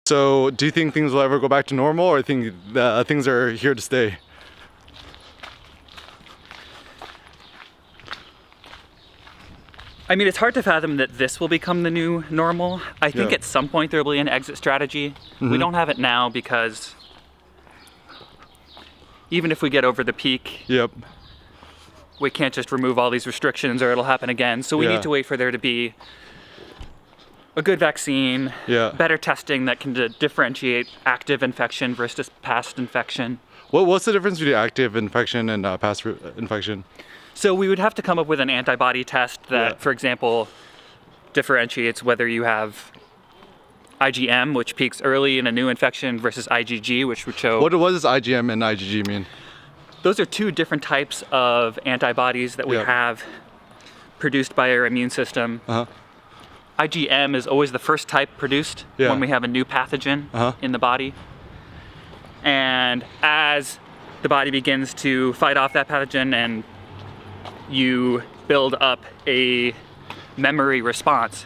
So do you think things will ever go back to normal, or think things are here to stay? I mean, it's hard to fathom that this will become the new normal. I think at some point there will be an exit strategy. We don't have it now because even if we get over the peak, we can't just remove all these restrictions or it'll happen again. So we need to wait for there to be a good vaccine, better testing that can differentiate active infection versus past infection. What's the difference between active infection and past infection? So we would have to come up with an antibody test that, for example, differentiates whether you have IgM, which peaks early in a new infection, versus IgG, which would show... What does IgM and IgG mean? Those are two different types of antibodies that we have produced by our immune system. IgM is always the first type produced when we have a new pathogen in the body. And as the body begins to fight off that pathogen and you build up a memory response,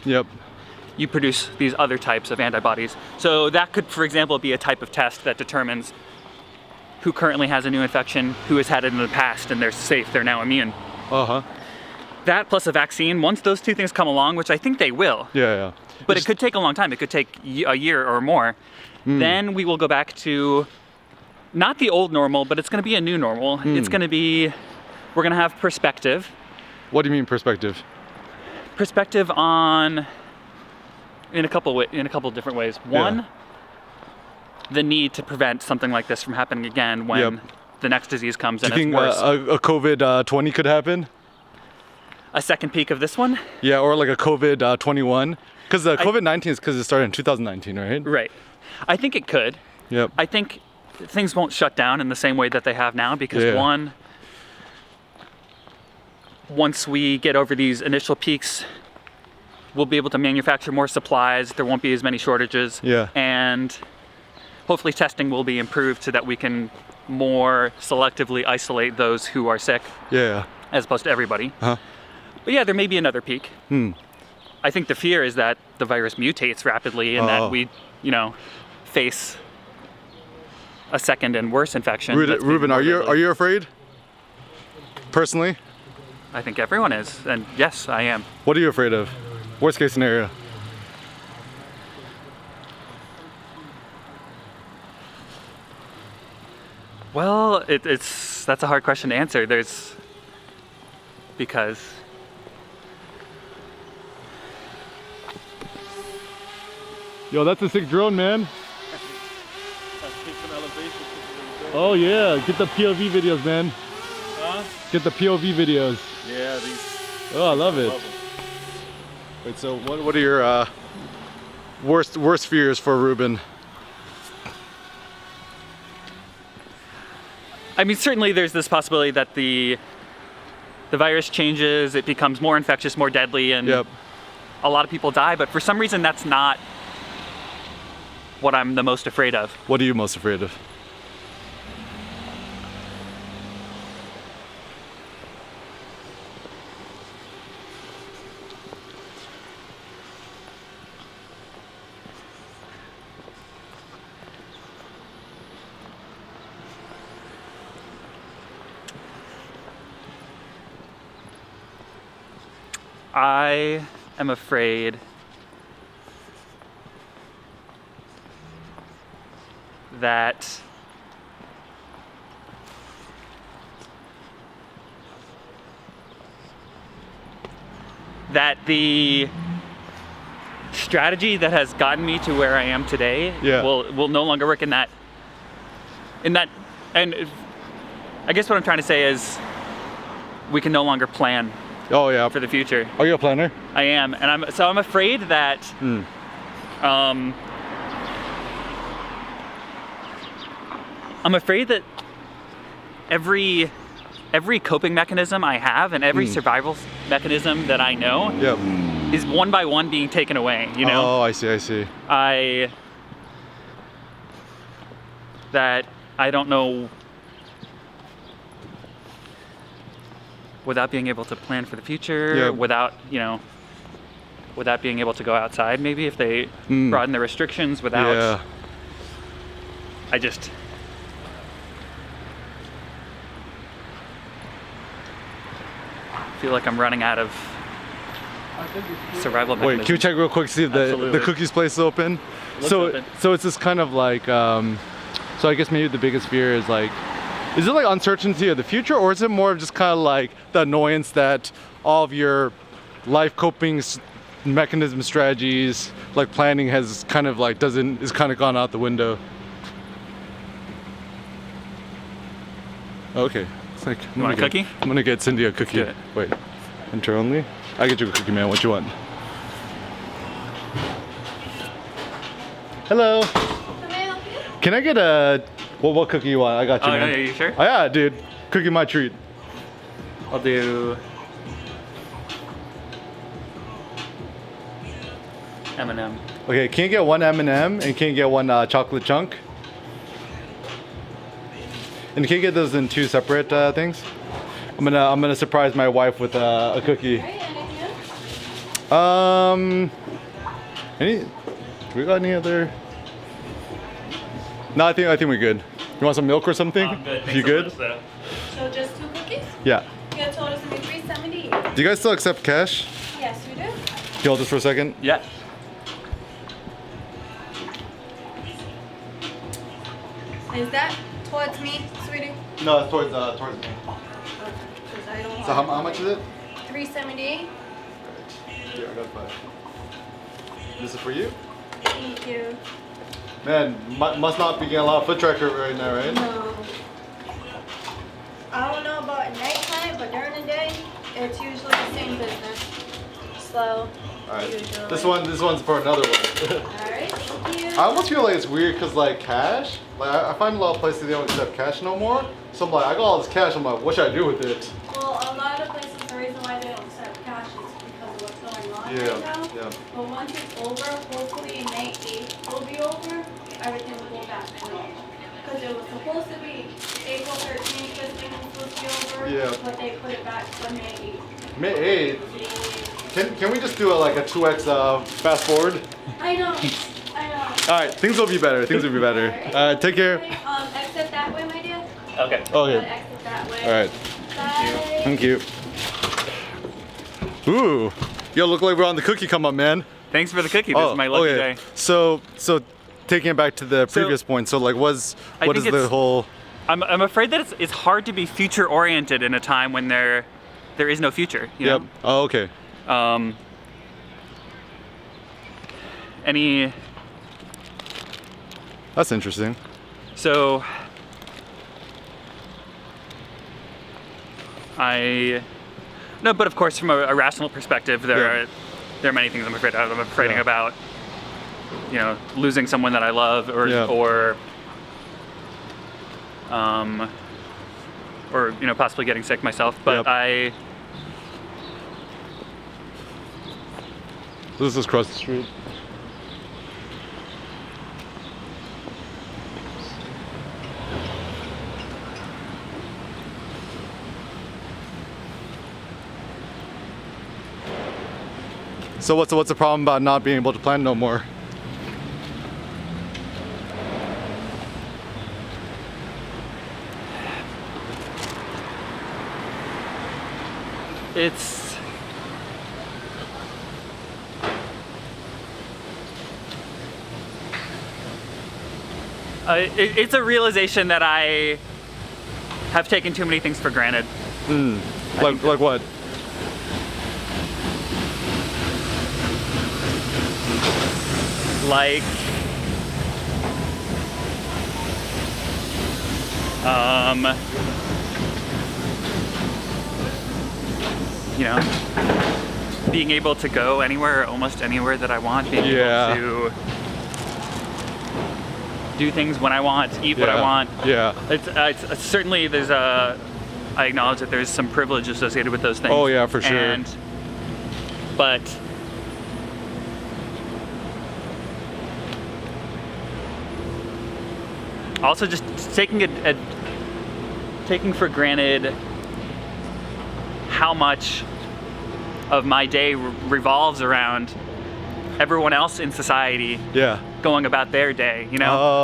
you produce these other types of antibodies. So that could, for example, be a type of test that determines who currently has a new infection, who has had it in the past, and they're safe, they're now immune. That plus a vaccine, once those two things come along, which I think they will, but it could take a long time, it could take a year or more, then we will go back to not the old normal, but it's gonna be a new normal. It's gonna be, we're gonna have perspective. What do you mean perspective? Perspective on, in a couple different ways. One, the need to prevent something like this from happening again when the next disease comes and it's worse. Do you think a COVID-20 could happen? A second peak of this one? Yeah, or like a COVID-21? Because the COVID-19 is because it started in 2019, right? Right. I think it could. I think things won't shut down in the same way that they have now because once we get over these initial peaks, we'll be able to manufacture more supplies, there won't be as many shortages, and hopefully testing will be improved so that we can more selectively isolate those who are sick, as opposed to everybody. But yeah, there may be another peak. I think the fear is that the virus mutates rapidly and that we, face a second and worse infection. Ruben, are you afraid? Personally? I think everyone is, and yes, I am. What are you afraid of? Worst case scenario? Well, that's a hard question to answer. Because yo, that's a sick drone, man. Oh yeah, get the POV videos, man. Get the POV videos. Yeah, these. Oh, I love it. Wait, so what are your worst fears for Ruben? I mean, certainly there's this possibility that the virus changes, it becomes more infectious, more deadly, and a lot of people die, but for some reason that's not what I'm the most afraid of. What are you most afraid of? I am afraid that the strategy that has gotten me to where I am today will no longer work in that, and I guess what I'm trying to say is we can no longer plan for the future. Are you a planner? I am, and I'm afraid that I'm afraid that every coping mechanism I have and every survival mechanism that I know is one by one being taken away, you know? Oh, I see. That I don't know, without being able to plan for the future, without, without being able to go outside. Maybe if they broaden the restrictions without. Yeah. I just. Feel like I'm running out of survival mechanisms. Wait, can you check real quick, see if the cookies place is open? Open. So it's this kind of like, so I guess maybe the biggest fear is like, is it like uncertainty of the future, or is it more of just kind of like the annoyance that all of your life coping mechanism strategies, like planning has kind of like is kind of gone out the window? Okay. It's like, you want a cookie? I'm gonna get Cindy a cookie. Do it. Wait, enter only? I get you a cookie, man. What you want? Hello. Can I help you? Can I get a, what cookie you want? I got you, Oh, man. are you sure? Oh, yeah, dude. Cookie my treat. I'll do M&M. Okay, can you get one M&M and can you get one chocolate chunk? And can you get those in 2 separate things? I'm gonna surprise my wife with a cookie. Alright, anything else? Any? Do we got any other? No, I think we're good. You want some milk or something? I'm good. You good? So just 2 cookies? Yeah. Your total is gonna be $3.78. Do you guys still accept cash? Yes, we do. Can you hold this for a second? Yeah. Is that towards me, sweetie? No, it's towards me. Okay, 'cause I don't So how much is it? $3.78. Here, I got 5. This is for you? Thank you. Man, must not be getting a lot of foot traffic right now, right? No. I don't know about at nighttime, but during the day, it's usually the same business. Slow. Alright. Usually. This one's for another one. Alright, thank you. I almost feel like it's weird because like cash, like I find a lot of places they don't accept cash no more. So I'm like, I got all this cash. I'm like, what should I do with it? Well, a lot of places, the reason why they don't accept cash is because of what's going on right now. Yeah. But once it's over, hopefully in May 8th will be over, everything will go back to normal. Because it was supposed to be April 13th, this thing was supposed to be over, Yeah. but they put it back to May 8th. May 8th. Can we just do like a 2x fast forward? I know, I know. All right, things will be better. Things will be better. All right, take care. Exit that way, my dear. Okay. Okay. Exit that way. All right. Bye. Thank you. Ooh, yo, look like we're on the cookie come up, man. Thanks for the cookie. This is my lucky day. So taking it back to the previous point. So like, what is the whole? I'm afraid that it's hard to be future oriented in a time when there is no future. You Yep. know? Oh, okay. That's interesting. So no, but of course, from a rational perspective, there are many things I'm afraid of. I'm afraid about, you know, losing someone that I love, or you know, possibly getting sick myself. But This is across the street. So what's the problem about not being able to plan no more? It's a realization that I have taken too many things for granted. Like what? Like, you know, being able to go anywhere, almost anywhere that I want, being able to do things when I want, eat what I want. Yeah. It's certainly I acknowledge that there's some privilege associated with those things. Oh yeah, for sure. But also just taking for granted how much of my day revolves around everyone else in society Yeah. going about their day, you know?